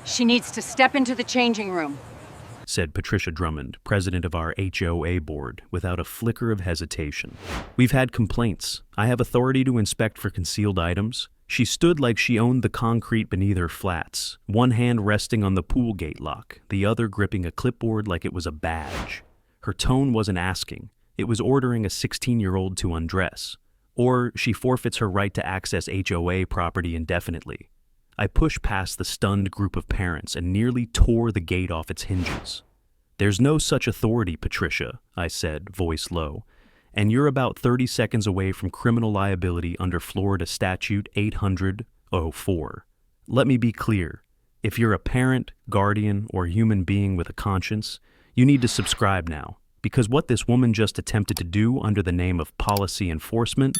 She needs to step into the changing room, said Patricia Drummond, president of our HOA board, without a flicker of hesitation. We've had complaints. I have authority to inspect for concealed items. She stood like she owned the concrete beneath her flats, one hand resting on the pool gate lock, the other gripping a clipboard like it was a badge. Her tone wasn't asking. It was ordering a 16-year-old to undress. Or she forfeits her right to access HOA property indefinitely. I pushed past the stunned group of parents and nearly tore the gate off its hinges. "There's no such authority, Patricia," I said, voice low, "and you're about 30 seconds away from criminal liability under Florida Statute 800-04. Let me be clear. If you're a parent, guardian, or human being with a conscience, you need to subscribe now, because what this woman just attempted to do under the name of policy enforcement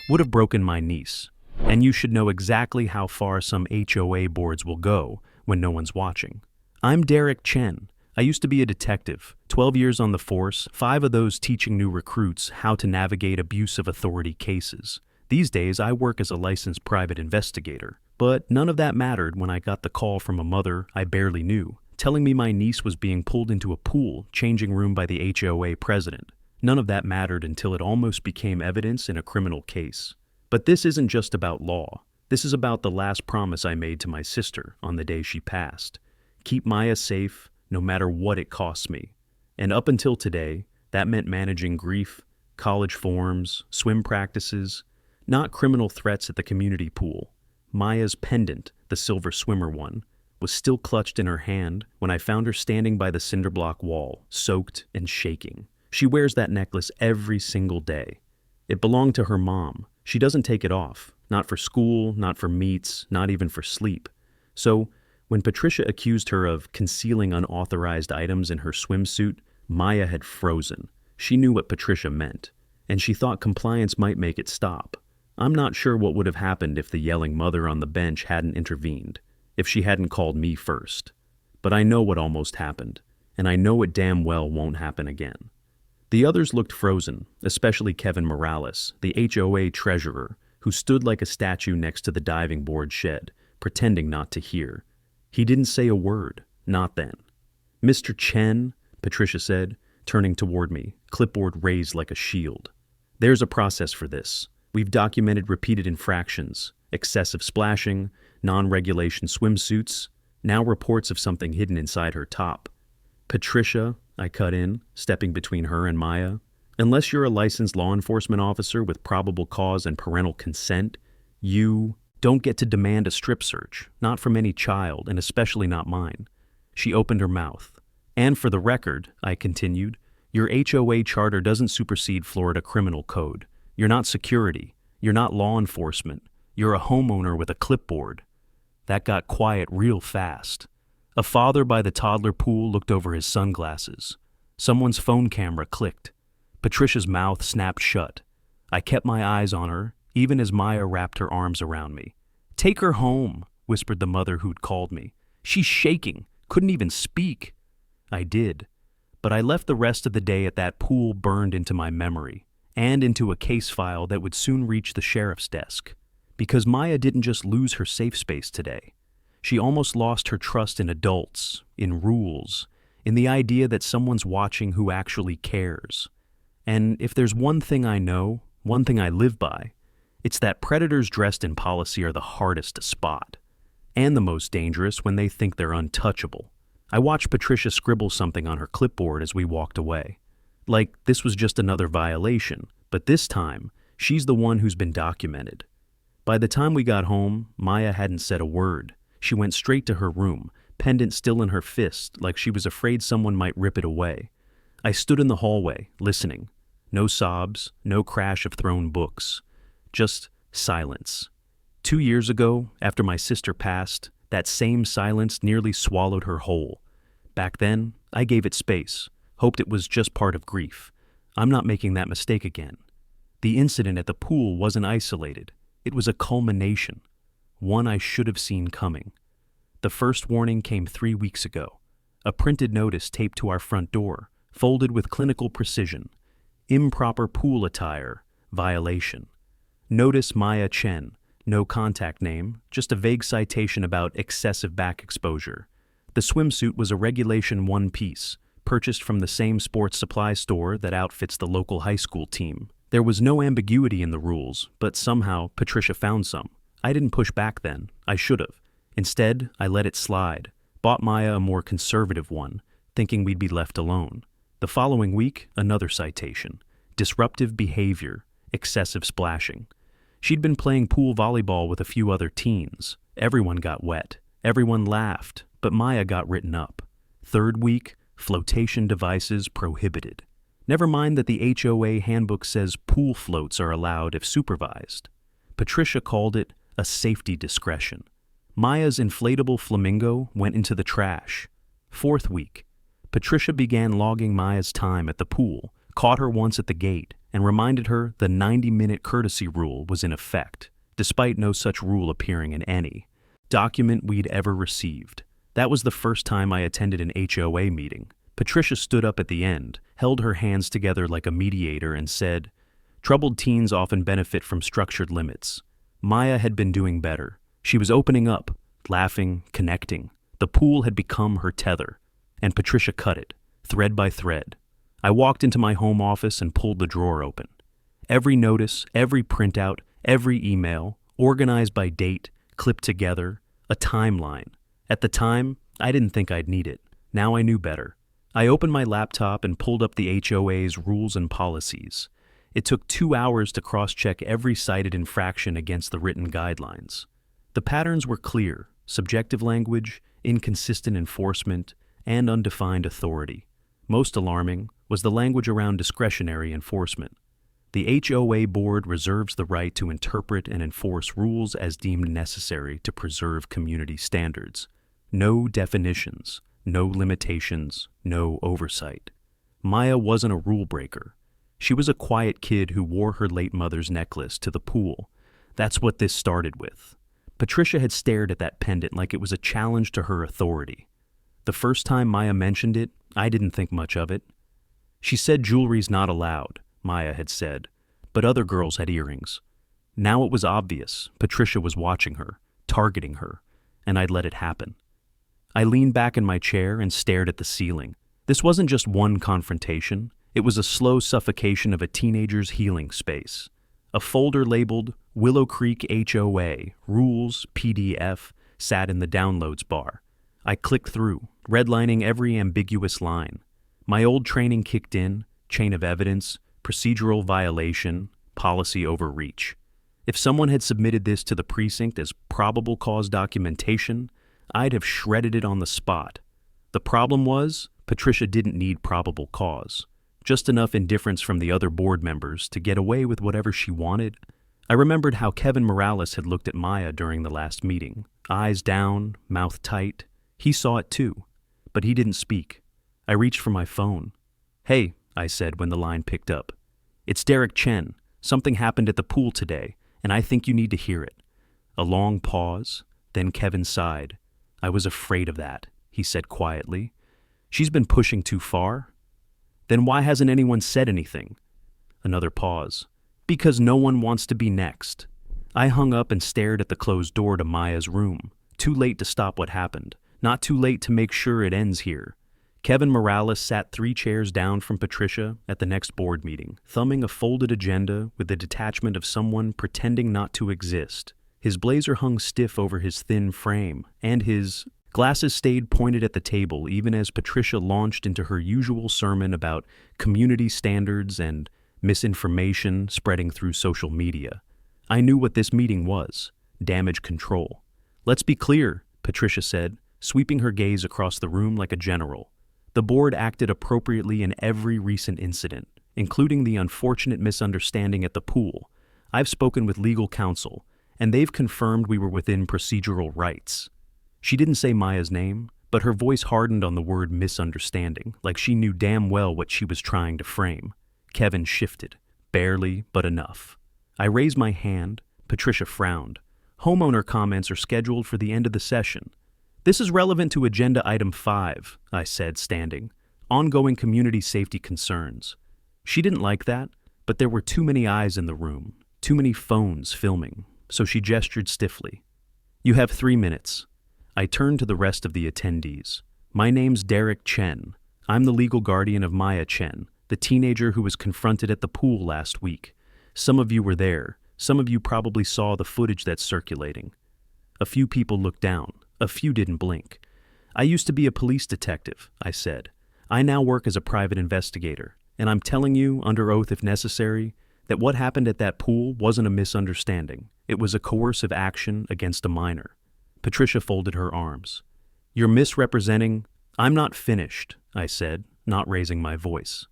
would have broken my niece. And you should know exactly how far some HOA boards will go when no one's watching. I'm Derek Chen. I used to be a detective, 12 years on the force, 5 of those teaching new recruits how to navigate abuse of authority cases. These days, I work as a licensed private investigator. But none of that mattered when I got the call from a mother I barely knew, telling me my niece was being pulled into a pool changing room by the HOA president. None of that mattered until it almost became evidence in a criminal case. But this isn't just about law. This is about the last promise I made to my sister on the day she passed. Keep Maya safe, no matter what it costs me. And up until today, that meant managing grief, college forms, swim practices, not criminal threats at the community pool. Maya's pendant, the silver swimmer one, was still clutched in her hand when I found her standing by the cinder block wall, soaked and shaking. She wears that necklace every single day. It belonged to her mom. She doesn't take it off, not for school, not for meets, not even for sleep. So, when Patricia accused her of concealing unauthorized items in her swimsuit, Maya had frozen. She knew what Patricia meant, and she thought compliance might make it stop. I'm not sure what would have happened if the yelling mother on the bench hadn't intervened, if she hadn't called me first. But I know what almost happened, and I know it damn well won't happen again. The others looked frozen, especially Kevin Morales, the HOA treasurer, who stood like a statue next to the diving board shed, pretending not to hear. He didn't say a word, not then. "Mr. Chen," Patricia said, turning toward me, clipboard raised like a shield. "There's a process for this. We've documented repeated infractions, excessive splashing, non-regulation swimsuits, now reports of something hidden inside her top." "Patricia," I cut in, stepping between her and Maya, "unless you're a licensed law enforcement officer with probable cause and parental consent, you don't get to demand a strip search, not from any child, and especially not mine." She opened her mouth. "And for the record," I continued, "your HOA charter doesn't supersede Florida criminal code. You're not security. You're not law enforcement. You're a homeowner with a clipboard." That got quiet real fast. A father by the toddler pool looked over his sunglasses. Someone's phone camera clicked. Patricia's mouth snapped shut. I kept my eyes on her, even as Maya wrapped her arms around me. "Take her home," whispered the mother who'd called me. "She's shaking, couldn't even speak." I did, but I left the rest of the day at that pool burned into my memory, and into a case file that would soon reach the sheriff's desk. Because Maya didn't just lose her safe space today. She almost lost her trust in adults, in rules, in the idea that someone's watching who actually cares. And if there's one thing I know, one thing I live by, it's that predators dressed in policy are the hardest to spot, and the most dangerous when they think they're untouchable. I watched Patricia scribble something on her clipboard as we walked away. Like this was just another violation, but this time, she's the one who's been documented. By the time we got home, Maya hadn't said a word. She went straight to her room, pendant still in her fist, like she was afraid someone might rip it away. I stood in the hallway, listening. No sobs, no crash of thrown books. Just silence. 2 years ago, after my sister passed, that same silence nearly swallowed her whole. Back then, I gave it space, hoped it was just part of grief. I'm not making that mistake again. The incident at the pool wasn't isolated. It was a culmination. One I should have seen coming. The first warning came 3 weeks ago. A printed notice taped to our front door, folded with clinical precision. Improper pool attire, violation. Notice Maya Chen, no contact name, just a vague citation about excessive back exposure. The swimsuit was a Regulation 1 piece, purchased from the same sports supply store that outfits the local high school team. There was no ambiguity in the rules, but somehow Patricia found some. I didn't push back then. I should have. Instead, I let it slide, bought Maya a more conservative one, thinking we'd be left alone. The following week, another citation. Disruptive behavior, excessive splashing. She'd been playing pool volleyball with a few other teens. Everyone got wet. Everyone laughed, but Maya got written up. Third week, flotation devices prohibited. Never mind that the HOA handbook says pool floats are allowed if supervised. Patricia called it a safety discretion. Maya's inflatable flamingo went into the trash. Fourth week, Patricia began logging Maya's time at the pool, caught her once at the gate, and reminded her the 90-minute courtesy rule was in effect, despite no such rule appearing in any document we'd ever received. That was the first time I attended an HOA meeting. Patricia stood up at the end, held her hands together like a mediator, and said, "Troubled teens often benefit from structured limits." Maya had been doing better. She was opening up, laughing, connecting. The pool had become her tether, and Patricia cut it, thread by thread. I walked into my home office and pulled the drawer open. Every notice, every printout, every email, organized by date, clipped together, a timeline. At the time, I didn't think I'd need it. Now I knew better. I opened my laptop and pulled up the HOA's rules and policies. It took 2 hours to cross-check every cited infraction against the written guidelines. The patterns were clear: subjective language, inconsistent enforcement, and undefined authority. Most alarming was the language around discretionary enforcement. The HOA board reserves the right to interpret and enforce rules as deemed necessary to preserve community standards. No definitions, no limitations, no oversight. Maya wasn't a rule breaker. She was a quiet kid who wore her late mother's necklace to the pool. That's what this started with. Patricia had stared at that pendant like it was a challenge to her authority. The first time Maya mentioned it, I didn't think much of it. She said jewelry's not allowed, Maya had said, but other girls had earrings. Now it was obvious Patricia was watching her, targeting her, and I'd let it happen. I leaned back in my chair and stared at the ceiling. This wasn't just one confrontation. It was a slow suffocation of a teenager's healing space. A folder labeled Willow Creek HOA, Rules, PDF, sat in the downloads bar. I clicked through, redlining every ambiguous line. My old training kicked in: chain of evidence, procedural violation, policy overreach. If someone had submitted this to the precinct as probable cause documentation, I'd have shredded it on the spot. The problem was, Patricia didn't need probable cause. Just enough indifference from the other board members to get away with whatever she wanted. I remembered how Kevin Morales had looked at Maya during the last meeting. Eyes down, mouth tight. He saw it too, but he didn't speak. I reached for my phone. "Hey," I said when the line picked up. "It's Derek Chen. Something happened at the pool today, and I think you need to hear it." A long pause, then Kevin sighed. "I was afraid of that," he said quietly. "She's been pushing too far." "Then why hasn't anyone said anything?" Another pause. "Because no one wants to be next." I hung up and stared at the closed door to Maya's room. Too late to stop what happened. Not too late to make sure it ends here. Kevin Morales sat 3 chairs down from Patricia at the next board meeting, thumbing a folded agenda with the detachment of someone pretending not to exist. His blazer hung stiff over his thin frame, and his glasses stayed pointed at the table even as Patricia launched into her usual sermon about community standards and misinformation spreading through social media. I knew what this meeting was: damage control. "Let's be clear," Patricia said, sweeping her gaze across the room like a general. The board acted appropriately in every recent incident, including the unfortunate misunderstanding at the pool. I've spoken with legal counsel, and they've confirmed we were within procedural rights. She didn't say Maya's name, but her voice hardened on the word misunderstanding, like she knew damn well what she was trying to frame. Kevin shifted, barely, but enough. I raised my hand. Patricia frowned. "Homeowner comments are scheduled for the end of the session." "This is relevant to Agenda Item 5, I said, standing. "Ongoing community safety concerns." She didn't like that, but there were too many eyes in the room, too many phones filming, so she gestured stiffly. "You have 3 minutes." I turned to the rest of the attendees. My name's Derek Chen. I'm the legal guardian of Maya Chen, the teenager who was confronted at the pool last week. Some of you were there. Some of you probably saw the footage that's circulating. A few people looked down. A few didn't blink. I used to be a police detective, I said. I now work as a private investigator, and I'm telling you, under oath if necessary, that what happened at that pool wasn't a misunderstanding. It was a coercive action against a minor. Patricia folded her arms. You're misrepresenting. I'm not finished, I said, not raising my voice.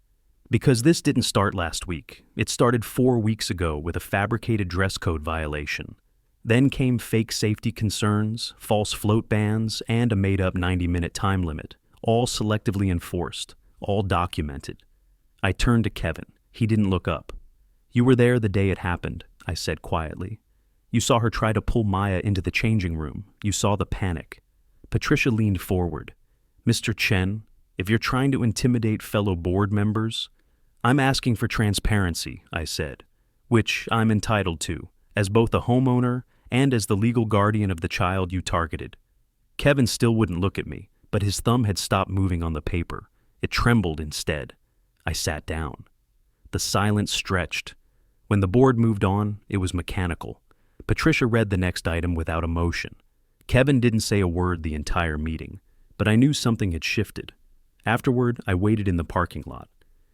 Because this didn't start last week. It started 4 weeks ago with a fabricated dress code violation. Then came fake safety concerns, false float bans, and a made-up 90-minute time limit, all selectively enforced, all documented. I turned to Kevin. He didn't look up. You were there the day it happened, I said quietly. You saw her try to pull Maya into the changing room. You saw the panic. Patricia leaned forward. Mr. Chen, if you're trying to intimidate fellow board members, I'm asking for transparency, I said, which I'm entitled to, as both a homeowner and as the legal guardian of the child you targeted. Kevin still wouldn't look at me, but his thumb had stopped moving on the paper. It trembled instead. I sat down. The silence stretched. When the board moved on, it was mechanical. Patricia read the next item without emotion. Kevin didn't say a word the entire meeting, but I knew something had shifted. Afterward, I waited in the parking lot.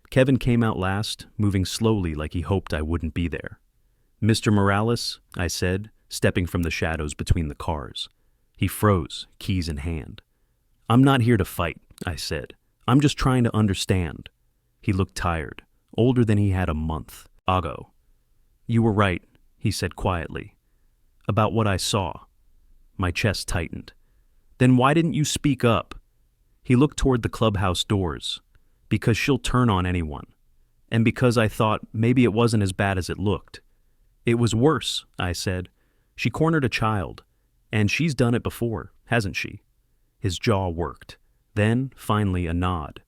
Kevin came out last, moving slowly like he hoped I wouldn't be there. Mr. Morales, I said, stepping from the shadows between the cars. He froze, keys in hand. I'm not here to fight, I said. I'm just trying to understand. He looked tired, older than he had a month ago. You were right, he said quietly. About what I saw. My chest tightened. Then why didn't you speak up? He looked toward the clubhouse doors. Because she'll turn on anyone. And because I thought maybe it wasn't as bad as it looked. It was worse, I said. She cornered a child. And she's done it before, hasn't she? His jaw worked. Then, finally, a nod.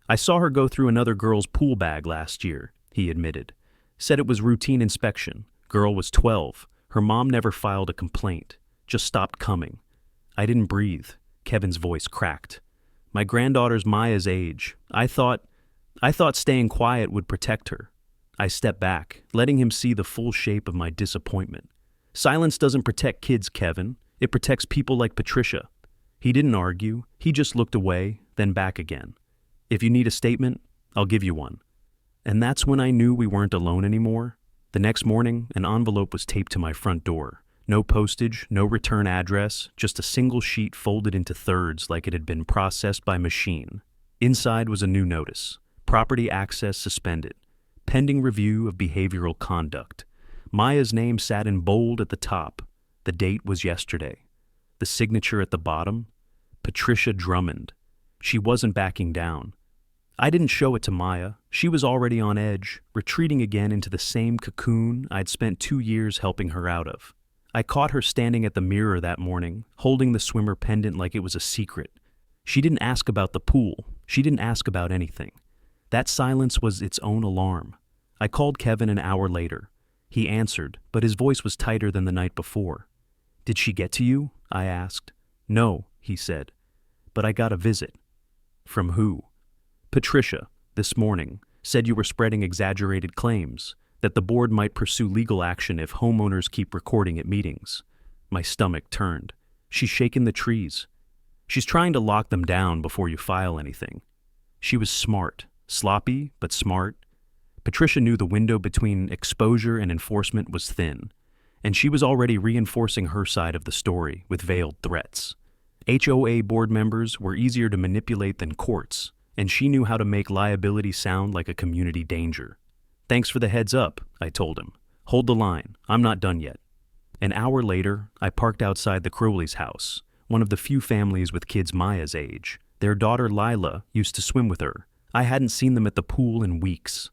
I saw her go through another girl's pool bag last year, he admitted. Said it was routine inspection. Girl was 12. Her mom never filed a complaint. Just stopped coming. I didn't breathe. Kevin's voice cracked. My granddaughter's Maya's age. I thought staying quiet would protect her. I stepped back, letting him see the full shape of my disappointment. Silence doesn't protect kids, Kevin. It protects people like Patricia. He didn't argue. He just looked away, then back again. If you need a statement, I'll give you one. And that's when I knew we weren't alone anymore. The next morning, an envelope was taped to my front door. No postage, no return address, just a single sheet folded into thirds like it had been processed by machine. Inside was a new notice. Property access suspended. Pending review of behavioral conduct. Maya's name sat in bold at the top. The date was yesterday. The signature at the bottom? Patricia Drummond. She wasn't backing down. I didn't show it to Maya. She was already on edge, retreating again into the same cocoon I'd spent 2 years helping her out of. I caught her standing at the mirror that morning, holding the swimmer pendant like it was a secret. She didn't ask about the pool. She didn't ask about anything. That silence was its own alarm. I called Kevin an hour later. He answered, but his voice was tighter than the night before. Did she get to you? I asked. No, he said. But I got a visit. From who? Patricia, this morning, said you were spreading exaggerated claims, that the board might pursue legal action if homeowners keep recording at meetings. My stomach turned. She's shaking the trees. She's trying to lock them down before you file anything. She was smart, sloppy, but smart. Patricia knew the window between exposure and enforcement was thin, and she was already reinforcing her side of the story with veiled threats. HOA board members were easier to manipulate than courts, and she knew how to make liability sound like a community danger. Thanks for the heads up, I told him. Hold the line. I'm not done yet. An hour later, I parked outside the Crowley's house, one of the few families with kids Maya's age. Their daughter Lila used to swim with her. I hadn't seen them at the pool in weeks.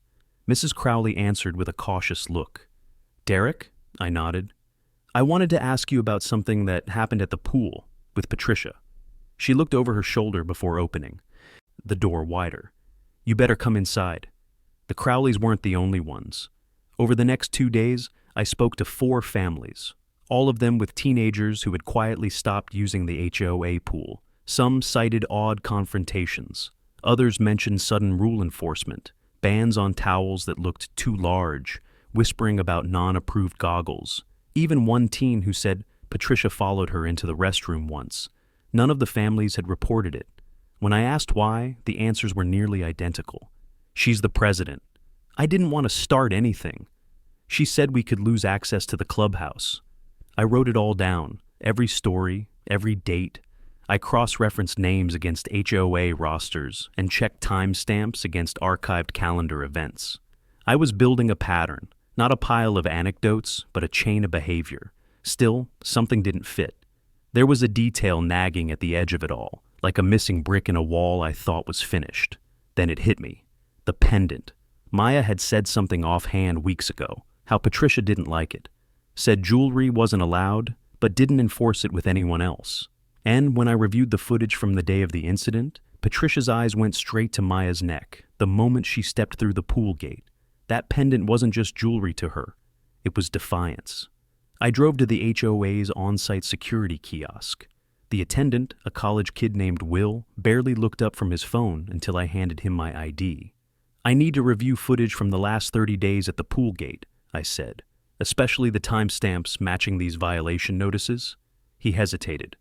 Mrs. Crowley answered with a cautious look. Derek? I nodded. I wanted to ask you about something that happened at the pool with Patricia. She looked over her shoulder before opening the door wider. You better come inside. The Crowleys weren't the only ones. Over the next 2 days, I spoke to 4 families, all of them with teenagers who had quietly stopped using the HOA pool. Some cited odd confrontations. Others mentioned sudden rule enforcement, bans on towels that looked too large, whispering about non-approved goggles. Even one teen who said Patricia followed her into the restroom once. None of the families had reported it. When I asked why, the answers were nearly identical. She's the president. I didn't want to start anything. She said we could lose access to the clubhouse. I wrote it all down, every story, every date. I cross-referenced names against HOA rosters and checked timestamps against archived calendar events. I was building a pattern, not a pile of anecdotes, but a chain of behavior. Still, something didn't fit. There was a detail nagging at the edge of it all, like a missing brick in a wall I thought was finished. Then it hit me. The pendant. Maya had said something offhand weeks ago, how Patricia didn't like it. Said jewelry wasn't allowed, but didn't enforce it with anyone else. And when I reviewed the footage from the day of the incident, Patricia's eyes went straight to Maya's neck the moment she stepped through the pool gate. That pendant wasn't just jewelry to her. It was defiance. I drove to the HOA's on-site security kiosk. The attendant, a college kid named Will, barely looked up from his phone until I handed him my ID. I need to review footage from the last 30 days at the pool gate, I said, especially the timestamps matching these violation notices. He hesitated.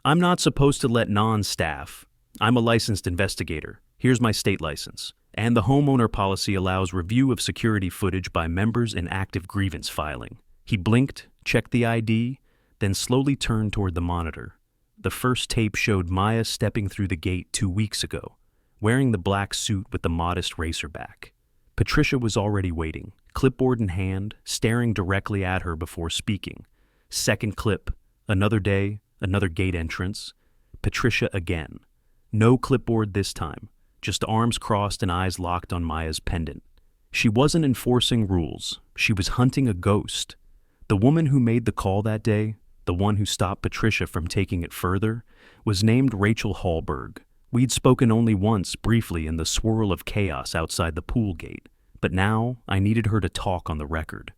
I'm not supposed to let non-staff. I'm a licensed investigator. Here's my state license. And the homeowner policy allows review of security footage by members in active grievance filing. He blinked, checked the ID, then slowly turned toward the monitor. The first tape showed Maya stepping through the gate 2 weeks ago, wearing the black suit with the modest racerback. Patricia was already waiting, clipboard in hand, staring directly at her before speaking. Second clip, another day, another gate entrance. Patricia again. No clipboard this time, just arms crossed and eyes locked on Maya's pendant. She wasn't enforcing rules, she was hunting a ghost. The woman who made the call that day, the one who stopped Patricia from taking it further, was named Rachel Hallberg. We'd spoken only once, briefly, in the swirl of chaos outside the pool gate, but now I needed her to talk on the record.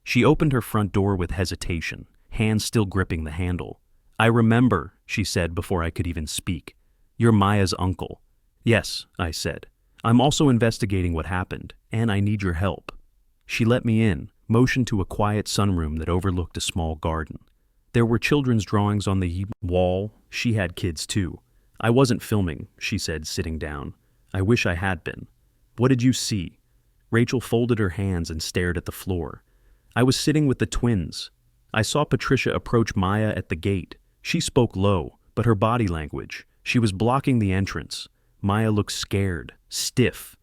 She opened her front door with hesitation, hands still gripping the handle. I remember, she said before I could even speak. You're Maya's uncle. Yes, I said. I'm also investigating what happened, and I need your help. She let me in, motioned to a quiet sunroom that overlooked a small garden. There were children's drawings on the wall. She had kids too. I wasn't filming, she said, sitting down. I wish I had been. What did you see? Rachel folded her hands and stared at the floor. I was sitting with the twins. I saw Patricia approach Maya at the gate. She spoke low, but her body language, she was blocking the entrance. Maya looked scared, stiff.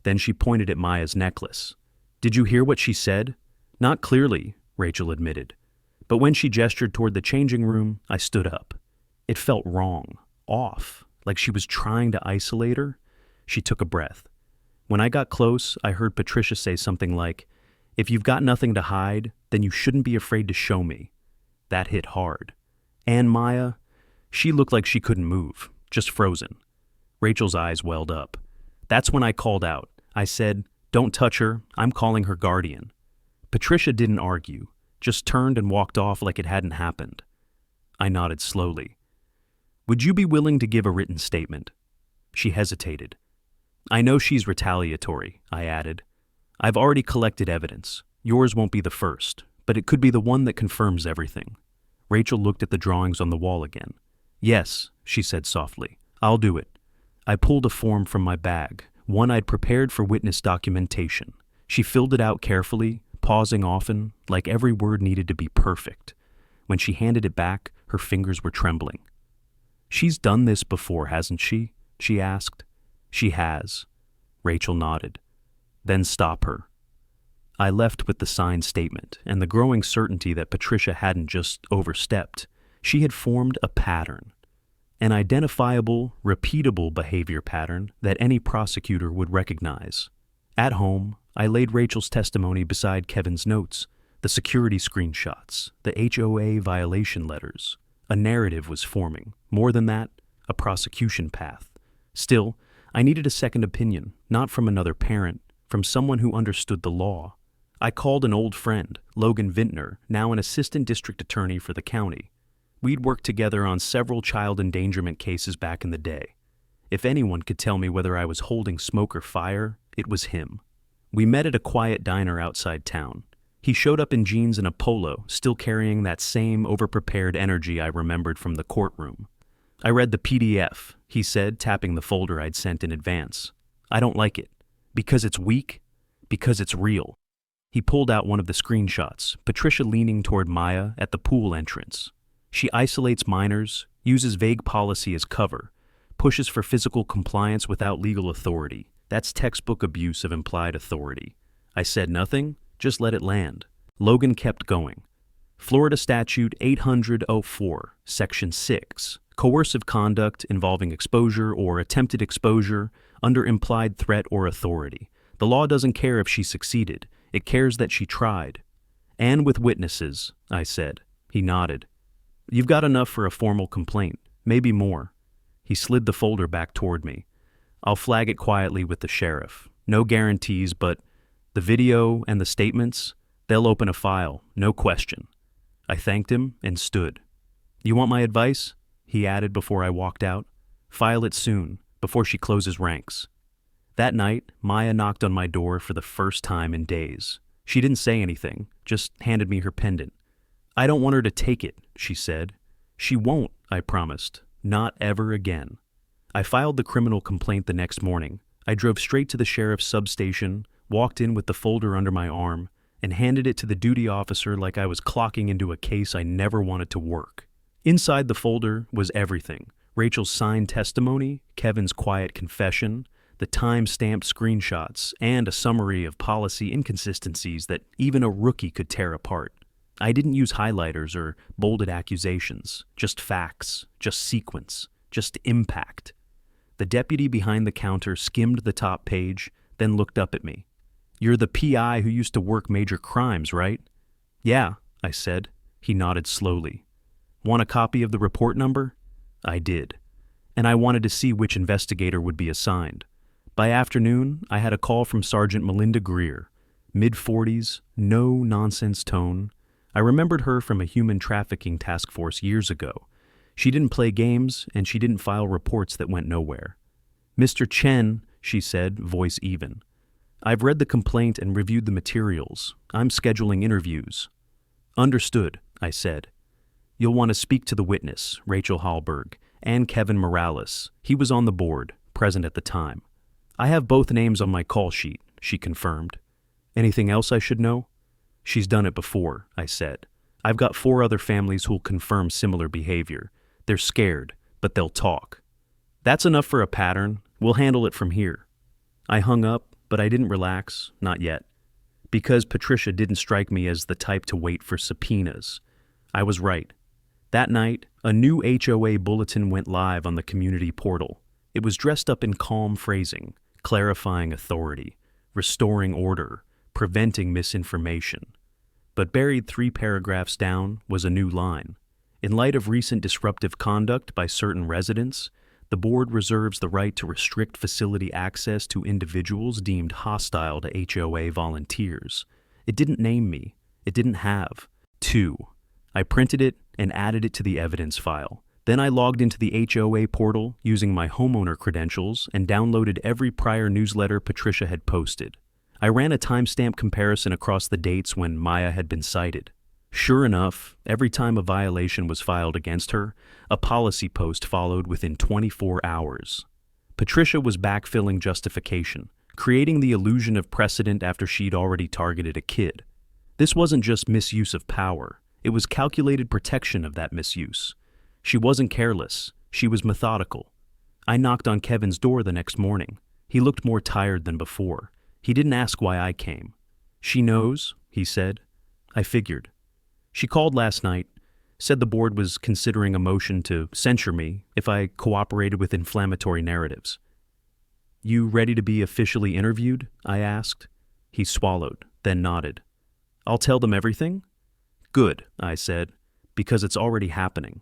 Then she pointed at Maya's necklace. Did you hear what she said? Not clearly, Rachel admitted. But when she gestured toward the changing room, I stood up. It felt wrong, off, like she was trying to isolate her. She took a breath. When I got close, I heard Patricia say something like, if you've got nothing to hide, then you shouldn't be afraid to show me. That hit hard. And Maya, she looked like she couldn't move, just frozen. Rachel's eyes welled up. That's when I called out. I said, don't touch her, I'm calling her guardian. Patricia didn't argue, just turned and walked off like it hadn't happened. I nodded slowly. Would you be willing to give a written statement? She hesitated. I know she's retaliatory, I added. I've already collected evidence. Yours won't be the first, but it could be the one that confirms everything. Rachel looked at the drawings on the wall again. Yes, she said softly. I'll do it. I pulled a form from my bag, one I'd prepared for witness documentation. She filled it out carefully, pausing often, like every word needed to be perfect. When she handed it back, her fingers were trembling. She's done this before, hasn't she? She asked. She has. Rachel nodded. Then stop her. I left with the signed statement and the growing certainty that Patricia hadn't just overstepped. She had formed a pattern. An identifiable, repeatable behavior pattern that any prosecutor would recognize. At home, I laid Rachel's testimony beside Kevin's notes, the security screenshots, the HOA violation letters. A narrative was forming. More than that, a prosecution path. Still, I needed a second opinion, not from another parent, from someone who understood the law. I called an old friend, Logan Vintner, now an assistant district attorney for the county. We'd worked together on several child endangerment cases back in the day. If anyone could tell me whether I was holding smoke or fire, it was him. We met at a quiet diner outside town. He showed up in jeans and a polo, still carrying that same overprepared energy I remembered from the courtroom. "I read the PDF," he said, tapping the folder I'd sent in advance. "I don't like it. Because it's weak. Because it's real." He pulled out one of the screenshots, Patricia leaning toward Maya at the pool entrance. She isolates minors, uses vague policy as cover, pushes for physical compliance without legal authority. That's textbook abuse of implied authority. I said nothing, just let it land. Logan kept going. Florida Statute 800-04, Section 6, coercive conduct involving exposure or attempted exposure under implied threat or authority. The law doesn't care if she succeeded. It cares that she tried. "And with witnesses," I said. He nodded. "You've got enough for a formal complaint, maybe more." He slid the folder back toward me. "I'll flag it quietly with the sheriff. No guarantees, but the video and the statements, they'll open a file, no question." I thanked him and stood. "You want my advice?" he added before I walked out. "File it soon, before she closes ranks." That night, Maya knocked on my door for the first time in days. She didn't say anything, just handed me her pendant. "I don't want her to take it," she said. "She won't," I promised. "Not ever again." I filed the criminal complaint the next morning. I drove straight to the sheriff's substation, walked in with the folder under my arm, and handed it to the duty officer like I was clocking into a case I never wanted to work. Inside the folder was everything: Rachel's signed testimony, Kevin's quiet confession, the time-stamped screenshots, and a summary of policy inconsistencies that even a rookie could tear apart. I didn't use highlighters or bolded accusations, just facts, just sequence, just impact. The deputy behind the counter skimmed the top page, then looked up at me. "You're the PI who used to work major crimes, right?" "Yeah," I said. He nodded slowly. "Want a copy of the report number?" I did. And I wanted to see which investigator would be assigned. By afternoon, I had a call from Sergeant Melinda Greer. Mid-40s, no-nonsense tone. I remembered her from a human trafficking task force years ago. She didn't play games, and she didn't file reports that went nowhere. "Mr. Chen," she said, voice even. "I've read the complaint and reviewed the materials. I'm scheduling interviews." "Understood," I said. "You'll want to speak to the witness, Rachel Hallberg, and Kevin Morales. He was on the board, present at the time." "I have both names on my call sheet," she confirmed. "Anything else I should know?" "She's done it before," I said. "I've got 4 other families who'll confirm similar behavior. They're scared, but they'll talk." "That's enough for a pattern. We'll handle it from here." I hung up, but I didn't relax, not yet. Because Patricia didn't strike me as the type to wait for subpoenas. I was right. That night, a new HOA bulletin went live on the community portal. It was dressed up in calm phrasing, clarifying authority, restoring order, preventing misinformation. But buried 3 paragraphs down was a new line. In light of recent disruptive conduct by certain residents, the board reserves the right to restrict facility access to individuals deemed hostile to HOA volunteers. It didn't name me. It didn't have. 2. I printed it and added it to the evidence file. Then I logged into the HOA portal using my homeowner credentials and downloaded every prior newsletter Patricia had posted. I ran a timestamp comparison across the dates when Maya had been cited. Sure enough, every time a violation was filed against her, a policy post followed within 24 hours. Patricia was backfilling justification, creating the illusion of precedent after she'd already targeted a kid. This wasn't just misuse of power, it was calculated protection of that misuse. She wasn't careless, she was methodical. I knocked on Kevin's door the next morning. He looked more tired than before. He didn't ask why I came. "She knows," he said. I figured. "She called last night, said the board was considering a motion to censure me if I cooperated with inflammatory narratives." "You ready to be officially interviewed?" I asked. He swallowed, then nodded. "I'll tell them everything?" "Good," I said, "because it's already happening."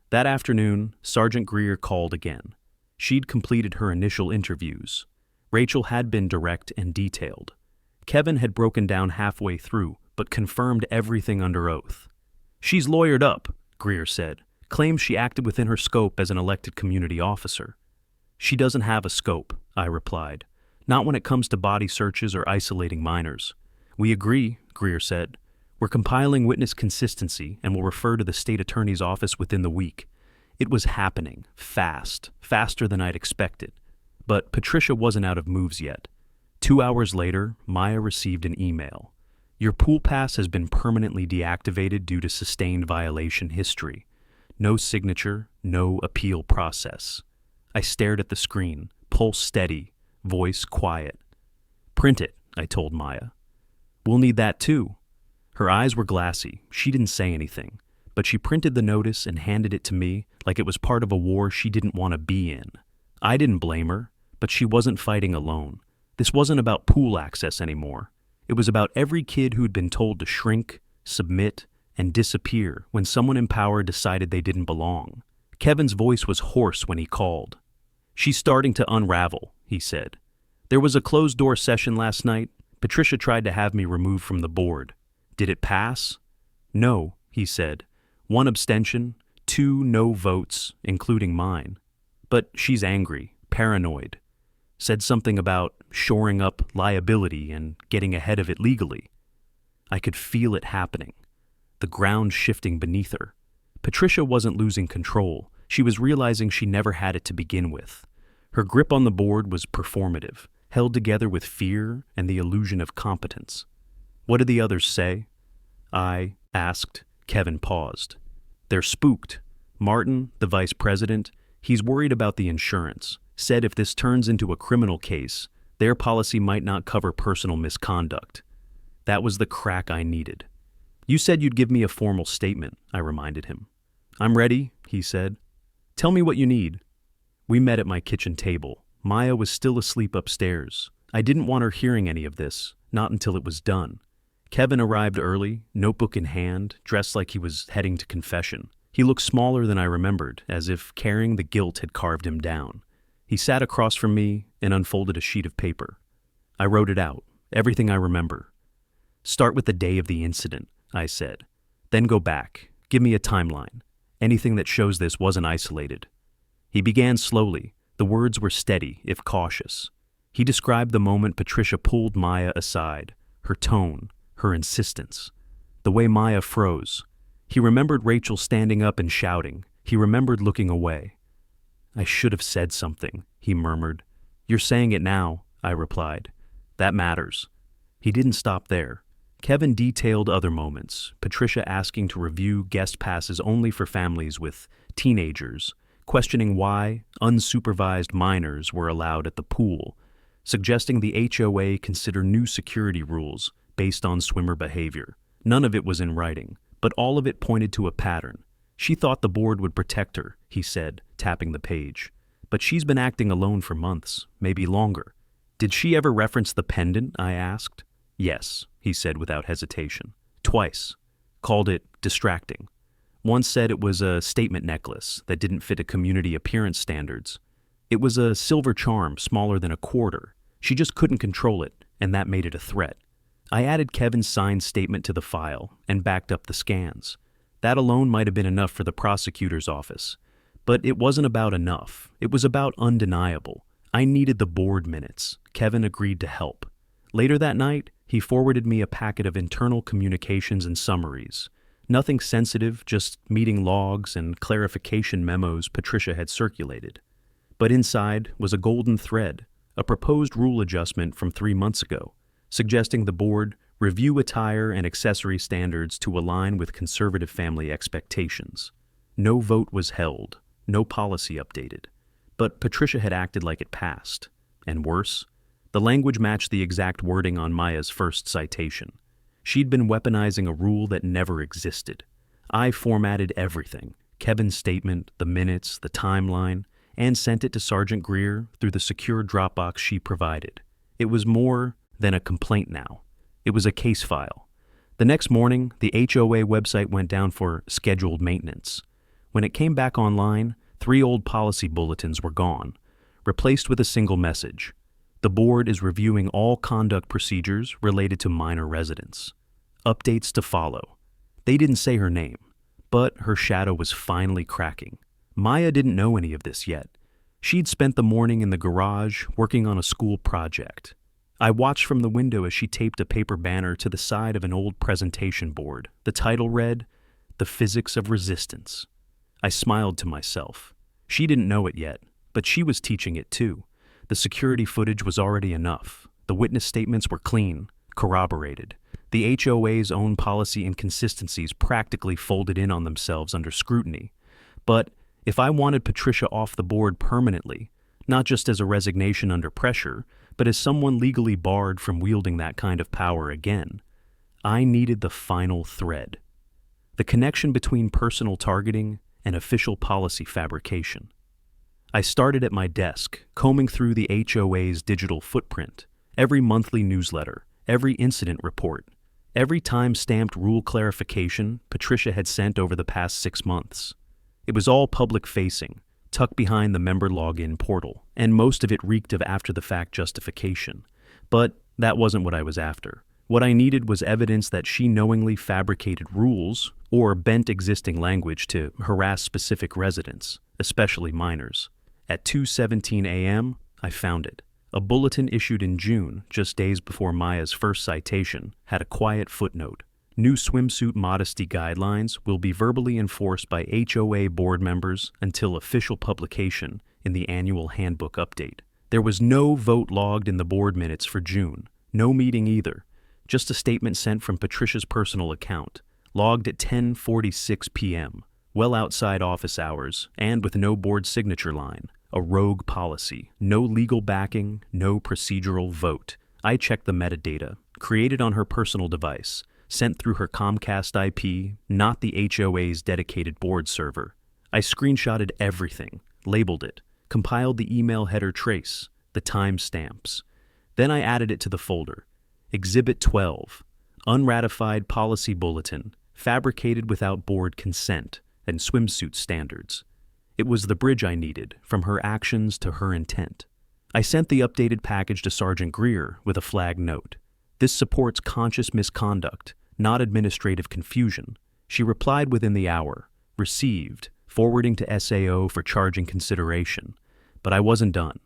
That afternoon, Sergeant Greer called again. She'd completed her initial interviews. Rachel had been direct and detailed. Kevin had broken down halfway through, but confirmed everything under oath. "She's lawyered up," Greer said. claims she acted within her scope as an elected community officer. She doesn't have a scope, I replied. Not when it comes to body searches or isolating minors. We agree, Greer said. We're compiling witness consistency and will refer to the state attorney's office within the week. It was happening, fast, faster than I'd expected. But Patricia wasn't out of moves yet. 2 hours later, Maya received an email. Your pool pass has been permanently deactivated due to sustained violation history. No signature, no appeal process. I stared at the screen, pulse steady, voice quiet. Print it, I told Maya. We'll need that too. Her eyes were glassy. She didn't say anything, but she printed the notice and handed it to me like it was part of a war she didn't want to be in. I didn't blame her, but she wasn't fighting alone. This wasn't about pool access anymore. It was about every kid who'd been told to shrink, submit, and disappear when someone in power decided they didn't belong. Kevin's voice was hoarse when he called. She's starting to unravel, he said. There was a closed-door session last night. Patricia tried to have me removed from the board. Did it pass? No, he said. 1 abstention, 2 no votes, including mine. But she's angry, paranoid. Said something about shoring up liability and getting ahead of it legally. I could feel it happening, the ground shifting beneath her. Patricia wasn't losing control. She was realizing she never had it to begin with. Her grip on the board was performative, held together with fear and the illusion of competence. What did the others say? I asked. Kevin paused. They're spooked. Martin, the vice president, he's worried about the insurance. Said if this turns into a criminal case, their policy might not cover personal misconduct. That was the crack I needed. You said you'd give me a formal statement, I reminded him. I'm ready, he said. Tell me what you need. We met at my kitchen table. Maya was still asleep upstairs. I didn't want her hearing any of this, not until it was done. Kevin arrived early, notebook in hand, dressed like he was heading to confession. He looked smaller than I remembered, as if carrying the guilt had carved him down. He sat across from me and unfolded a sheet of paper. I wrote it out, everything I remember. Start with the day of the incident, I said. Then go back. Give me a timeline. Anything that shows this wasn't isolated. He began slowly. The words were steady, if cautious. He described the moment Patricia pulled Maya aside, her tone, her insistence, the way Maya froze. He remembered Rachel standing up and shouting. He remembered looking away. I should have said something, he murmured. You're saying it now, I replied. That matters. He didn't stop there. Kevin detailed other moments, Patricia asking to review guest passes only for families with teenagers, questioning why unsupervised minors were allowed at the pool, suggesting the HOA consider new security rules based on swimmer behavior. None of it was in writing, but all of it pointed to a pattern. She thought the board would protect her, he said, tapping the page. But she's been acting alone for months, maybe longer. Did she ever reference the pendant? I asked. Yes, he said without hesitation. Twice. Called it distracting. Once said it was a statement necklace that didn't fit a community appearance standards. It was a silver charm smaller than a quarter. She just couldn't control it, and that made it a threat. I added Kevin's signed statement to the file and backed up the scans. That alone might have been enough for the prosecutor's office. But it wasn't about enough. It was about undeniable. I needed the board minutes. Kevin agreed to help. Later that night, he forwarded me a packet of internal communications and summaries. Nothing sensitive, just meeting logs and clarification memos Patricia had circulated. But inside was a golden thread, a proposed rule adjustment from 3 months ago, suggesting the board review attire and accessory standards to align with conservative family expectations. No vote was held, no policy updated. But Patricia had acted like it passed. And worse, the language matched the exact wording on Maya's first citation. She'd been weaponizing a rule that never existed. I formatted everything, Kevin's statement, the minutes, the timeline, and sent it to Sergeant Greer through the secure Dropbox she provided. It was more than a complaint now. It was a case file. The next morning, the HOA website went down for scheduled maintenance. When it came back online, 3 old policy bulletins were gone, replaced with a single message. The board is reviewing all conduct procedures related to minor residents. Updates to follow. They didn't say her name, but her shadow was finally cracking. Maya didn't know any of this yet. She'd spent the morning in the garage working on a school project. I watched from the window as she taped a paper banner to the side of an old presentation board. The title read, "The Physics of Resistance." I smiled to myself. She didn't know it yet, but she was teaching it too. The security footage was already enough. The witness statements were clean, corroborated. The HOA's own policy inconsistencies practically folded in on themselves under scrutiny. But if I wanted Patricia off the board permanently, not just as a resignation under pressure, but as someone legally barred from wielding that kind of power again, I needed the final thread. The connection between personal targeting and official policy fabrication. I started at my desk, combing through the HOA's digital footprint, every monthly newsletter, every incident report, every time-stamped rule clarification Patricia had sent over the past 6 months. It was all public-facing, tucked behind the member login portal, and most of it reeked of after-the-fact justification. But that wasn't what I was after. What I needed was evidence that she knowingly fabricated rules or bent existing language to harass specific residents, especially minors. At 2:17 a.m., I found it. A bulletin issued in June, just days before Maya's first citation, had a quiet footnote. New swimsuit modesty guidelines will be verbally enforced by HOA board members until official publication in the annual handbook update. There was no vote logged in the board minutes for June, no meeting either, just a statement sent from Patricia's personal account, logged at 10:46 p.m., well outside office hours and with no board signature line. A rogue policy, no legal backing, no procedural vote. I checked the metadata, created on her personal device, sent through her Comcast IP, not the HOA's dedicated board server. I screenshotted everything, labeled it, compiled the email header trace, the timestamps. Then I added it to the folder. Exhibit 12, Unratified Policy Bulletin, fabricated without board consent and swimsuit standards. It was the bridge I needed, from her actions to her intent. I sent the updated package to Sergeant Greer with a flag note. This supports conscious misconduct, not administrative confusion. She replied within the hour, received, forwarding to SAO for charging consideration. But I wasn't done.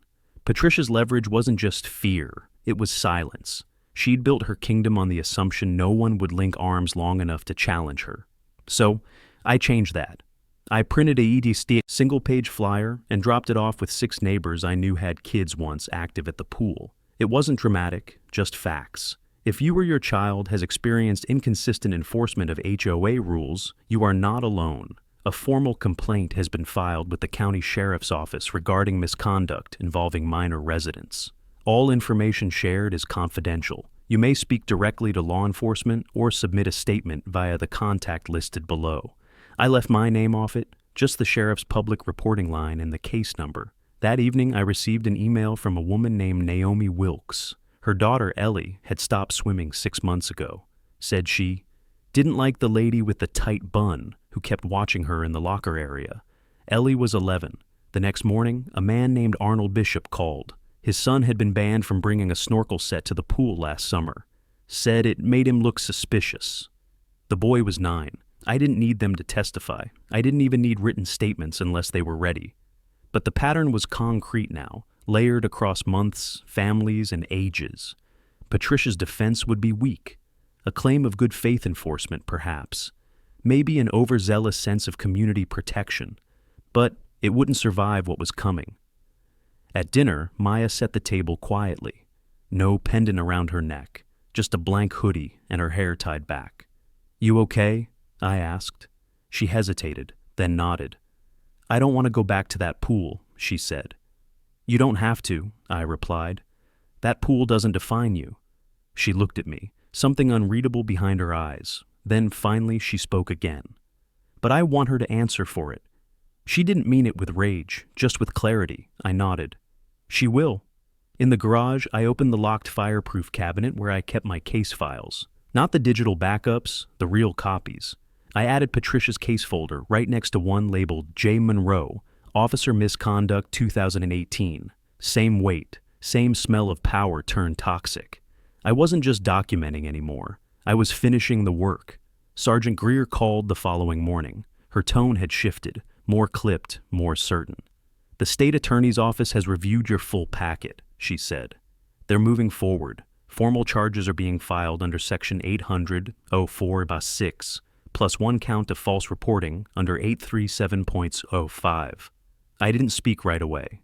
Patricia's leverage wasn't just fear, it was silence. She'd built her kingdom on the assumption no one would link arms long enough to challenge her. So, I changed that. I printed a EDST single-page flyer and dropped it off with 6 neighbors I knew had kids once active at the pool. It wasn't dramatic, just facts. If you or your child has experienced inconsistent enforcement of HOA rules, you are not alone. A formal complaint has been filed with the county sheriff's office regarding misconduct involving minor residents. All information shared is confidential. You may speak directly to law enforcement or submit a statement via the contact listed below. I left my name off it, just the sheriff's public reporting line and the case number. That evening, I received an email from a woman named Naomi Wilkes. Her daughter, Ellie, had stopped swimming 6 months ago. Said she didn't like the lady with the tight bun who kept watching her in the locker area. Ellie was 11. The next morning, a man named Arnold Bishop called. His son had been banned from bringing a snorkel set to the pool last summer. Said it made him look suspicious. The boy was 9. I didn't need them to testify. I didn't even need written statements unless they were ready. But the pattern was concrete now, layered across months, families, and ages. Patricia's defense would be weak. A claim of good faith enforcement, perhaps. Maybe an overzealous sense of community protection. But it wouldn't survive what was coming. At dinner, Maya set the table quietly. No pendant around her neck, just a blank hoodie and her hair tied back. "You okay?" I asked. She hesitated, then nodded. "I don't want to go back to that pool," she said. "You don't have to," I replied. "That pool doesn't define you." She looked at me, something unreadable behind her eyes. Then finally she spoke again. "But I want her to answer for it." She didn't mean it with rage, just with clarity. I nodded. "She will." In the garage, I opened the locked fireproof cabinet where I kept my case files. Not the digital backups, the real copies. I added Patricia's case folder right next to one labeled J. Monroe, Officer Misconduct 2018. Same weight, same smell of power turned toxic. I wasn't just documenting anymore. I was finishing the work. Sergeant Greer called the following morning. Her tone had shifted, more clipped, more certain. "The state attorney's office has reviewed your full packet," she said. "They're moving forward. Formal charges are being filed under Section 800-04-6, plus 1 count of false reporting under 837.05. I didn't speak right away.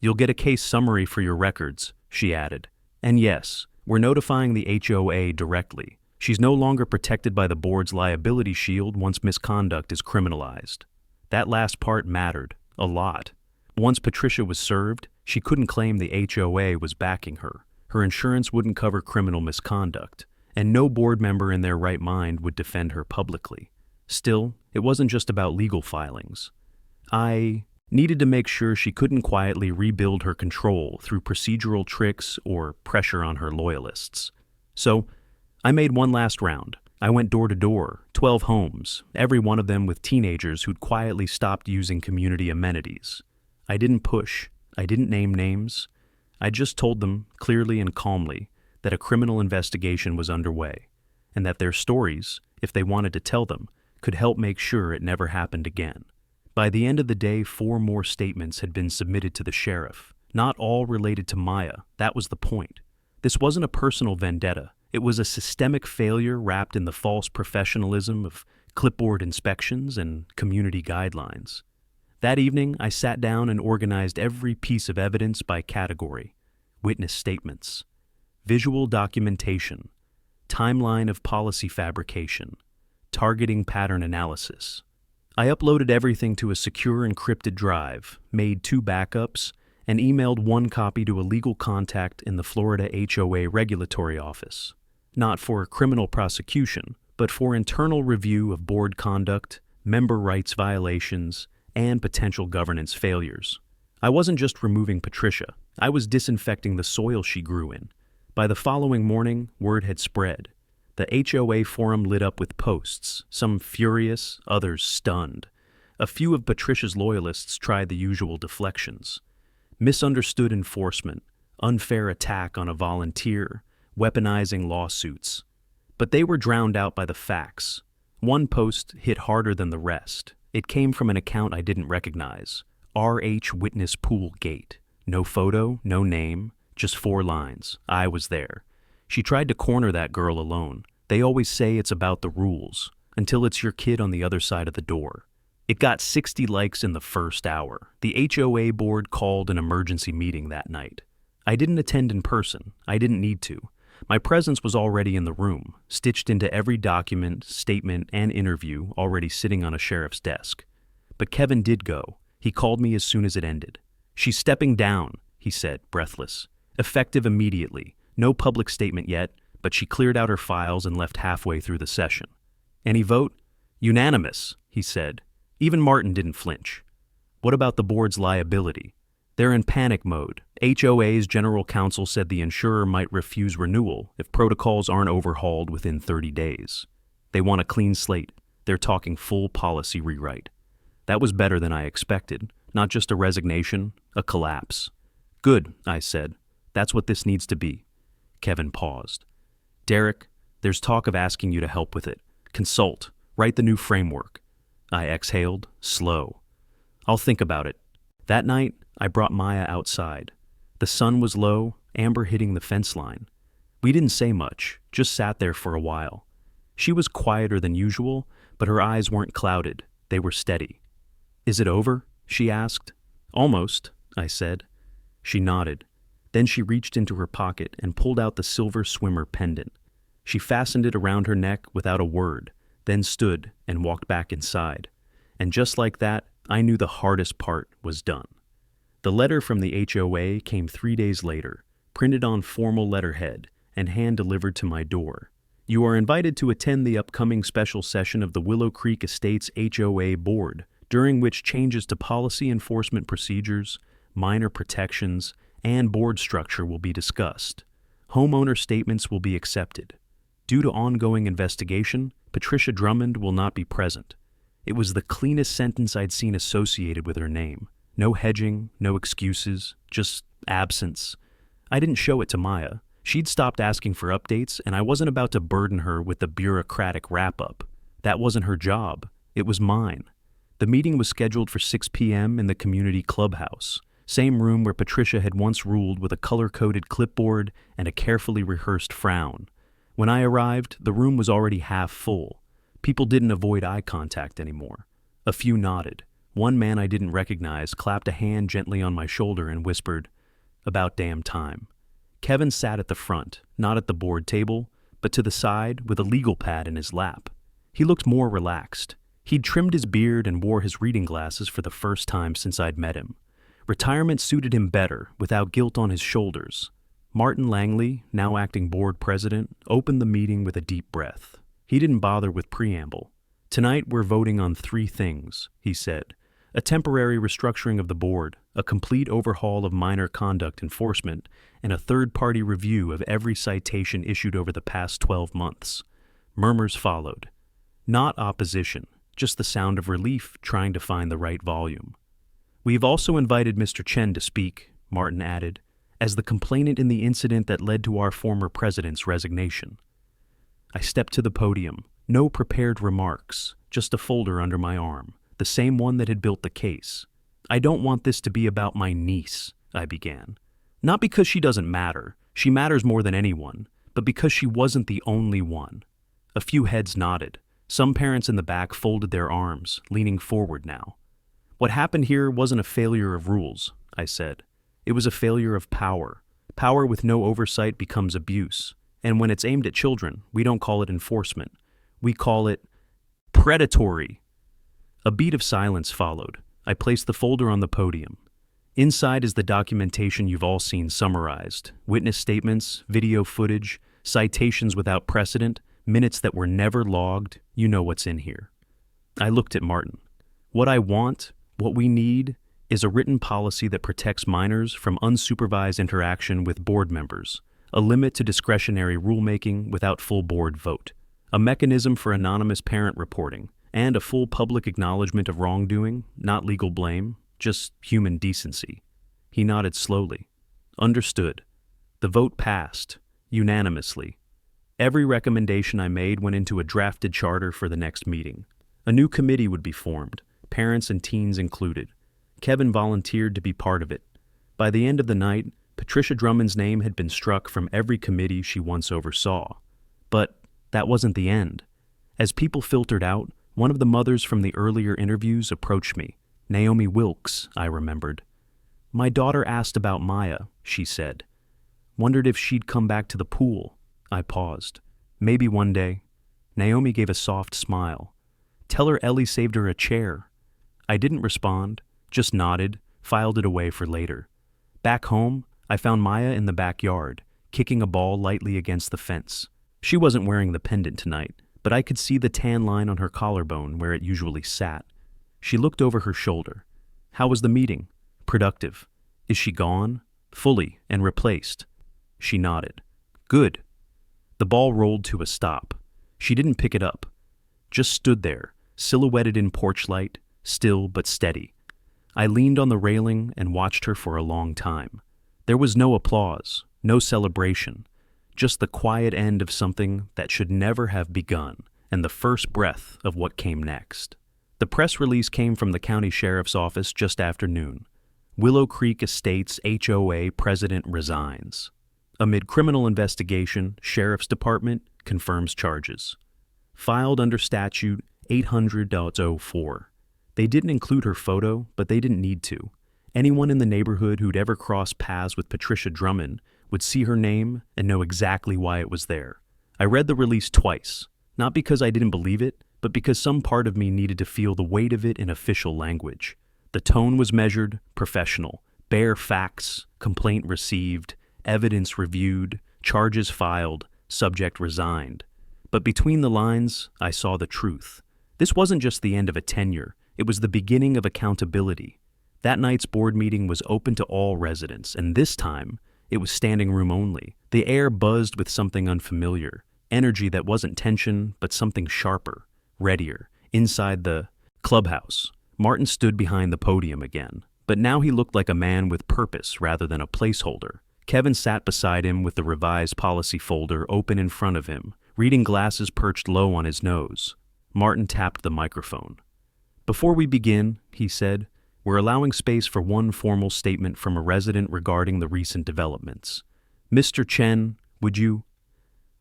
"You'll get a case summary for your records," she added. "And yes, we're notifying the HOA directly. She's no longer protected by the board's liability shield once misconduct is criminalized." That last part mattered, a lot. Once Patricia was served, she couldn't claim the HOA was backing her. Her insurance wouldn't cover criminal misconduct, and no board member in their right mind would defend her publicly. Still, it wasn't just about legal filings. I needed to make sure she couldn't quietly rebuild her control through procedural tricks or pressure on her loyalists. So, I made one last round. I went door to door, 12 homes, every one of them with teenagers who'd quietly stopped using community amenities. I didn't push. I didn't name names. I just told them, clearly and calmly, that a criminal investigation was underway, and that their stories, if they wanted to tell them, could help make sure it never happened again. By the end of the day, 4 more statements had been submitted to the sheriff, not all related to Maya. That was the point. This wasn't a personal vendetta. It was a systemic failure wrapped in the false professionalism of clipboard inspections and community guidelines. That evening, I sat down and organized every piece of evidence by category: witness statements, visual documentation, timeline of policy fabrication, targeting pattern analysis. I uploaded everything to a secure encrypted drive, made 2 backups, and emailed 1 copy to a legal contact in the Florida HOA regulatory office, not for criminal prosecution, but for internal review of board conduct, member rights violations, and potential governance failures. I wasn't just removing Patricia, I was disinfecting the soil she grew in. By the following morning, word had spread. The HOA forum lit up with posts, some furious, others stunned. A few of Patricia's loyalists tried the usual deflections: misunderstood enforcement, unfair attack on a volunteer, weaponizing lawsuits. But they were drowned out by the facts. One post hit harder than the rest. It came from an account I didn't recognize. RH Witness Pool Gate. No photo, no name, just 4 lines. I was there. She tried to corner that girl alone. They always say it's about the rules, until it's your kid on the other side of the door. It got 60 likes in the first hour. The HOA board called an emergency meeting that night. I didn't attend in person. I didn't need to. My presence was already in the room, stitched into every document, statement, and interview already sitting on a sheriff's desk. But Kevin did go. He called me as soon as it ended. "She's stepping down," he said, breathless. "Effective immediately. No public statement yet, but she cleared out her files and left halfway through the session." "Any vote?" "Unanimous," he said. Even Martin didn't flinch. "What about the board's liability?" "They're in panic mode. HOA's general counsel said the insurer might refuse renewal if protocols aren't overhauled within 30 days. They want a clean slate. They're talking full policy rewrite." That was better than I expected. Not just a resignation, a collapse. "Good," I said. "That's what this needs to be." Kevin paused. "Derek, there's talk of asking you to help with it. Consult. Write the new framework." I exhaled, slow. "I'll think about it." That night, I brought Maya outside. The sun was low, amber hitting the fence line. We didn't say much, just sat there for a while. She was quieter than usual, but her eyes weren't clouded. They were steady. "Is it over?" she asked. "Almost," I said. She nodded. Then she reached into her pocket and pulled out the silver swimmer pendant. She fastened it around her neck without a word, then stood and walked back inside. And just like that, I knew the hardest part was done. The letter from the HOA came 3 days later, printed on formal letterhead and hand-delivered to my door. "You are invited to attend the upcoming special session of the Willow Creek Estates HOA Board, during which changes to policy enforcement procedures, minor protections, and board structure will be discussed. Homeowner statements will be accepted. Due to ongoing investigation, Patricia Drummond will not be present." It was the cleanest sentence I'd seen associated with her name. No hedging, no excuses, just absence. I didn't show it to Maya. She'd stopped asking for updates, and I wasn't about to burden her with the bureaucratic wrap-up. That wasn't her job. It was mine. The meeting was scheduled for 6 p.m. in the community clubhouse, same room where Patricia had once ruled with a color-coded clipboard and a carefully rehearsed frown. When I arrived, the room was already half full. People didn't avoid eye contact anymore. A few nodded. One man I didn't recognize clapped a hand gently on my shoulder and whispered, "About damn time." Kevin sat at the front, not at the board table, but to the side with a legal pad in his lap. He looked more relaxed. He'd trimmed his beard and wore his reading glasses for the first time since I'd met him. Retirement suited him better, without guilt on his shoulders. Martin Langley, now acting board president, opened the meeting with a deep breath. He didn't bother with preamble. "Tonight we're voting on 3 things," he said. "A temporary restructuring of the board, a complete overhaul of minor conduct enforcement, and a third-party review of every citation issued over the past 12 months. Murmurs followed. Not opposition, just the sound of relief trying to find the right volume. "We've also invited Mr. Chen to speak," Martin added, "as the complainant in the incident that led to our former president's resignation." I stepped to the podium. No prepared remarks, just a folder under my arm, the same one that had built the case. "I don't want this to be about my niece," I began. "Not because she doesn't matter, she matters more than anyone, but because she wasn't the only one." A few heads nodded. Some parents in the back folded their arms, leaning forward now. "What happened here wasn't a failure of rules," I said. "It was a failure of power. Power with no oversight becomes abuse. And when it's aimed at children, we don't call it enforcement. We call it predatory." A beat of silence followed. I placed the folder on the podium. Inside is the documentation you've all seen summarized. Witness statements, video footage, citations without precedent, minutes that were never logged. You know what's in here. I looked at Martin. "What I want, what we need, is a written policy that protects minors from unsupervised interaction with board members, a limit to discretionary rulemaking without full board vote, a mechanism for anonymous parent reporting, and a full public acknowledgement of wrongdoing, not legal blame, just human decency." He nodded slowly. "Understood." The vote passed, unanimously. Every recommendation I made went into a drafted charter for the next meeting. A new committee would be formed, parents and teens included. Kevin volunteered to be part of it. By the end of the night, Patricia Drummond's name had been struck from every committee she once oversaw. But that wasn't the end. As people filtered out, one of the mothers from the earlier interviews approached me. Naomi Wilkes, I remembered. "My daughter asked about Maya," she said. "Wondered if she'd come back to the pool." I paused. "Maybe one day." Naomi gave a soft smile. "Tell her Ellie saved her a chair." I didn't respond, just nodded, filed it away for later. Back home, I found Maya in the backyard, kicking a ball lightly against the fence. She wasn't wearing the pendant tonight, but I could see the tan line on her collarbone where it usually sat. She looked over her shoulder. "How was the meeting?" "Productive." "Is she gone?" "Fully and replaced." She nodded. "Good." The ball rolled to a stop. She didn't pick it up. Just stood there, silhouetted in porch light, still but steady. I leaned on the railing and watched her for a long time. There was no applause, no celebration, just the quiet end of something that should never have begun, and the first breath of what came next. The press release came from the county sheriff's office just after noon. Willow Creek Estates HOA president resigns. Amid criminal investigation, Sheriff's Department confirms charges. Filed under statute 800.04. They didn't include her photo, but they didn't need to. Anyone in the neighborhood who'd ever crossed paths with Patricia Drummond would see her name and know exactly why it was there. I read the release twice, not because I didn't believe it, but because some part of me needed to feel the weight of it in official language. The tone was measured, professional, bare facts, complaint received, evidence reviewed, charges filed, subject resigned. But between the lines, I saw the truth. This wasn't just the end of a tenure, it was the beginning of accountability. That night's board meeting was open to all residents, and this time, it was standing room only. The air buzzed with something unfamiliar, energy that wasn't tension, but something sharper, readier. Inside the clubhouse, Martin stood behind the podium again, but now he looked like a man with purpose rather than a placeholder. Kevin sat beside him with the revised policy folder open in front of him, reading glasses perched low on his nose. Martin tapped the microphone. Before we begin, he said, we're allowing space for one formal statement from a resident regarding the recent developments. Mr. Chen, would you?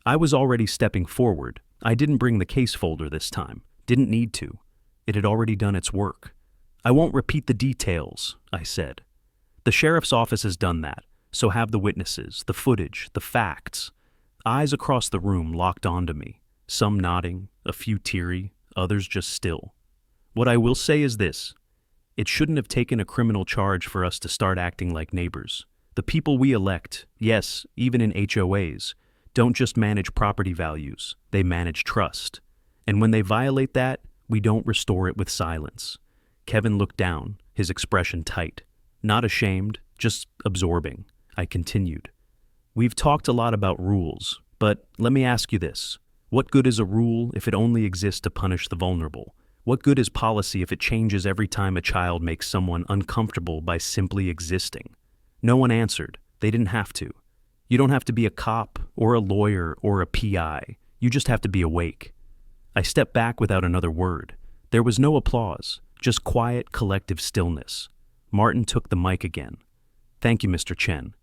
I was already stepping forward. I didn't bring the case folder this time. Didn't need to. It had already done its work. I won't repeat the details, I said. The sheriff's office has done that, so have the witnesses, the footage, the facts. Eyes across the room locked onto me, some nodding, a few teary, others just still. What I will say is this. It shouldn't have taken a criminal charge for us to start acting like neighbors. The people we elect, yes, even in HOAs, don't just manage property values, they manage trust. And when they violate that, we don't restore it with silence. Kevin looked down, his expression tight. Not ashamed, just absorbing. I continued. We've talked a lot about rules, but let me ask you this. What good is a rule if it only exists to punish the vulnerable? What good is policy if it changes every time a child makes someone uncomfortable by simply existing? No one answered. They didn't have to. You don't have to be a cop or a lawyer or a PI. You just have to be awake. I stepped back without another word. There was no applause, just quiet, collective stillness. Martin took the mic again. Thank you, Mr. Chen.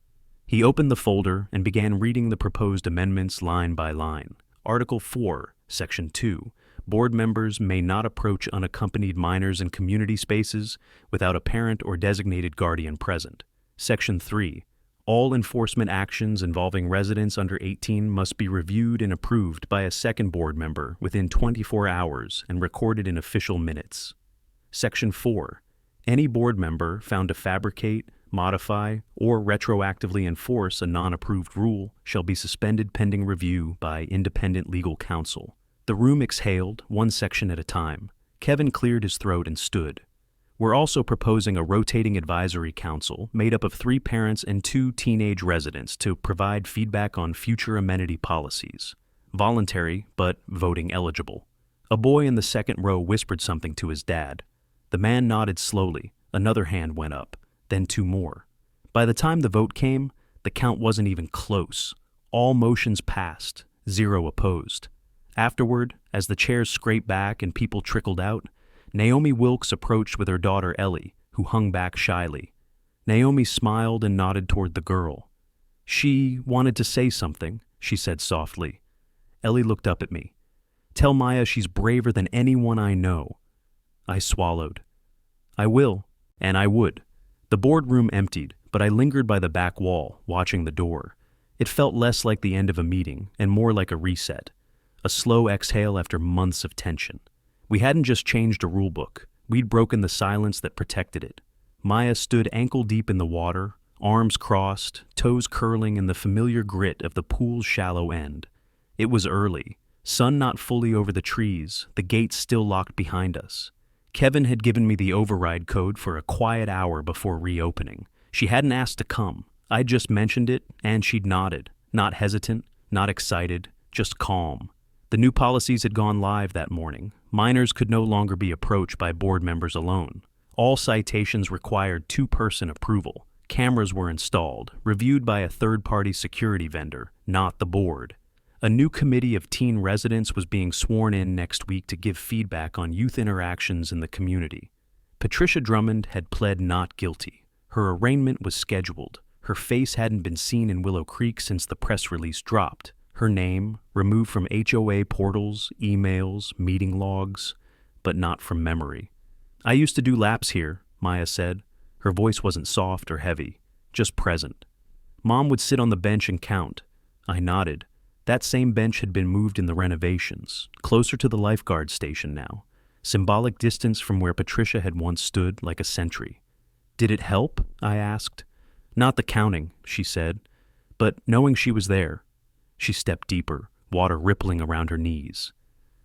He opened the folder and began reading the proposed amendments line by line. Article 4, Section 2. Board members may not approach unaccompanied minors in community spaces without a parent or designated guardian present. Section 3. All enforcement actions involving residents under 18 must be reviewed and approved by a second board member within 24 hours and recorded in official minutes. Section 4. Any board member found to fabricate, modify, or retroactively enforce a non-approved rule shall be suspended pending review by independent legal counsel. The room exhaled, one section at a time. Kevin cleared his throat and stood. We're also proposing a rotating advisory council made up of 3 parents and 2 teenage residents to provide feedback on future amenity policies. Voluntary, but voting eligible. A boy in the second row whispered something to his dad. The man nodded slowly. Another hand went up, then 2 more. By the time the vote came, the count wasn't even close. All motions passed, 0 opposed. Afterward, as the chairs scraped back and people trickled out, Naomi Wilkes approached with her daughter Ellie, who hung back shyly. Naomi smiled and nodded toward the girl. She wanted to say something, she said softly. Ellie looked up at me. Tell Maya she's braver than anyone I know. I swallowed. I will, and I would. The boardroom emptied, but I lingered by the back wall, watching the door. It felt less like the end of a meeting and more like a reset. A slow exhale after months of tension. We hadn't just changed a rule book. We'd broken the silence that protected it. Maya stood ankle-deep in the water, arms crossed, toes curling in the familiar grit of the pool's shallow end. It was early, sun not fully over the trees, the gates still locked behind us. Kevin had given me the override code for a quiet hour before reopening. She hadn't asked to come. I'd just mentioned it, and she'd nodded. Not hesitant, not excited, just calm. The new policies had gone live that morning. Minors could no longer be approached by board members alone. All citations required 2-person approval. Cameras were installed, reviewed by a third-party security vendor, not the board. A new committee of teen residents was being sworn in next week to give feedback on youth interactions in the community. Patricia Drummond had pled not guilty. Her arraignment was scheduled. Her face hadn't been seen in Willow Creek since the press release dropped. Her name, removed from HOA portals, emails, meeting logs, but not from memory. I used to do laps here, Maya said. Her voice wasn't soft or heavy, just present. Mom would sit on the bench and count. I nodded. That same bench had been moved in the renovations, closer to the lifeguard station now, symbolic distance from where Patricia had once stood like a sentry. Did it help? I asked. Not the counting, she said, but knowing she was there. She stepped deeper, water rippling around her knees.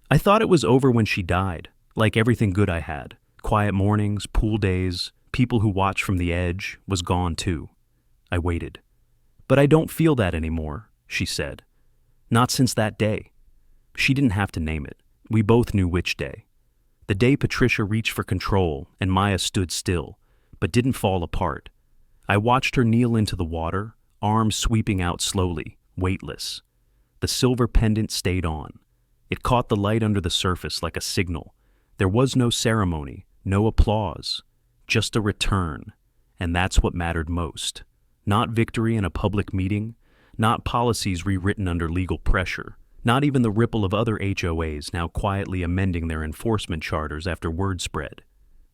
I thought it was over when she died, like everything good I had. Quiet mornings, pool days, people who watched from the edge, was gone too. I waited. But I don't feel that anymore, she said. Not since that day. She didn't have to name it. We both knew which day. The day Patricia reached for control and Maya stood still, but didn't fall apart. I watched her kneel into the water, arms sweeping out slowly, weightless. The silver pendant stayed on. It caught the light under the surface like a signal. There was no ceremony, no applause, just a return. And that's what mattered most. Not victory in a public meeting, not policies rewritten under legal pressure, not even the ripple of other HOAs now quietly amending their enforcement charters after word spread.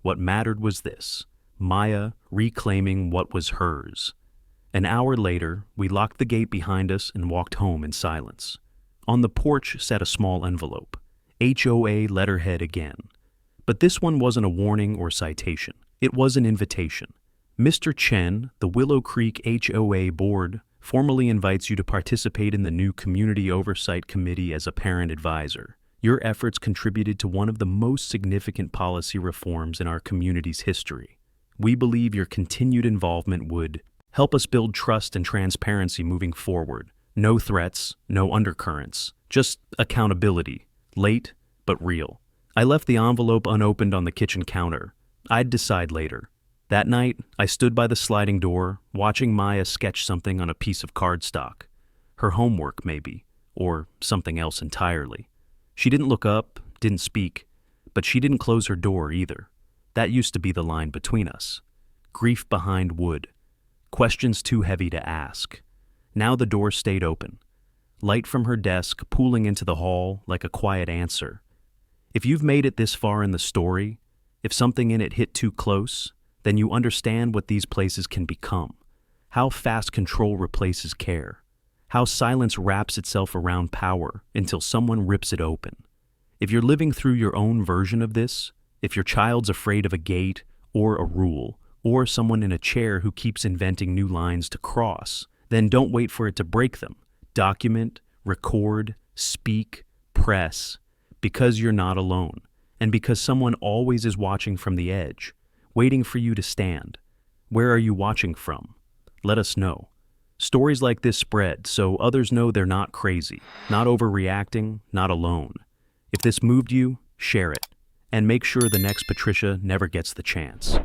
What mattered was this: Maya reclaiming what was hers. An hour later, we locked the gate behind us and walked home in silence. On the porch sat a small envelope. HOA letterhead again. But this one wasn't a warning or citation. It was an invitation. Mr. Chen, the Willow Creek HOA board, formally invites you to participate in the new Community Oversight Committee as a parent advisor. Your efforts contributed to one of the most significant policy reforms in our community's history. We believe your continued involvement would help us build trust and transparency moving forward. No threats, no undercurrents, just accountability. Late, but real. I left the envelope unopened on the kitchen counter. I'd decide later. That night, I stood by the sliding door, watching Maya sketch something on a piece of cardstock. Her homework, maybe, or something else entirely. She didn't look up, didn't speak, but she didn't close her door either. That used to be the line between us. Grief behind wood. Questions too heavy to ask. Now the door stayed open. Light from her desk pooling into the hall like a quiet answer. If you've made it this far in the story, if something in it hit too close, then you understand what these places can become. How fast control replaces care. How silence wraps itself around power until someone rips it open. If you're living through your own version of this, if your child's afraid of a gate or a rule, or someone in a chair who keeps inventing new lines to cross, then don't wait for it to break them. Document, record, speak, press, because you're not alone, and because someone always is watching from the edge, waiting for you to stand. Where are you watching from? Let us know. Stories like this spread so others know they're not crazy, not overreacting, not alone. If this moved you, share it, and make sure the next Patricia never gets the chance.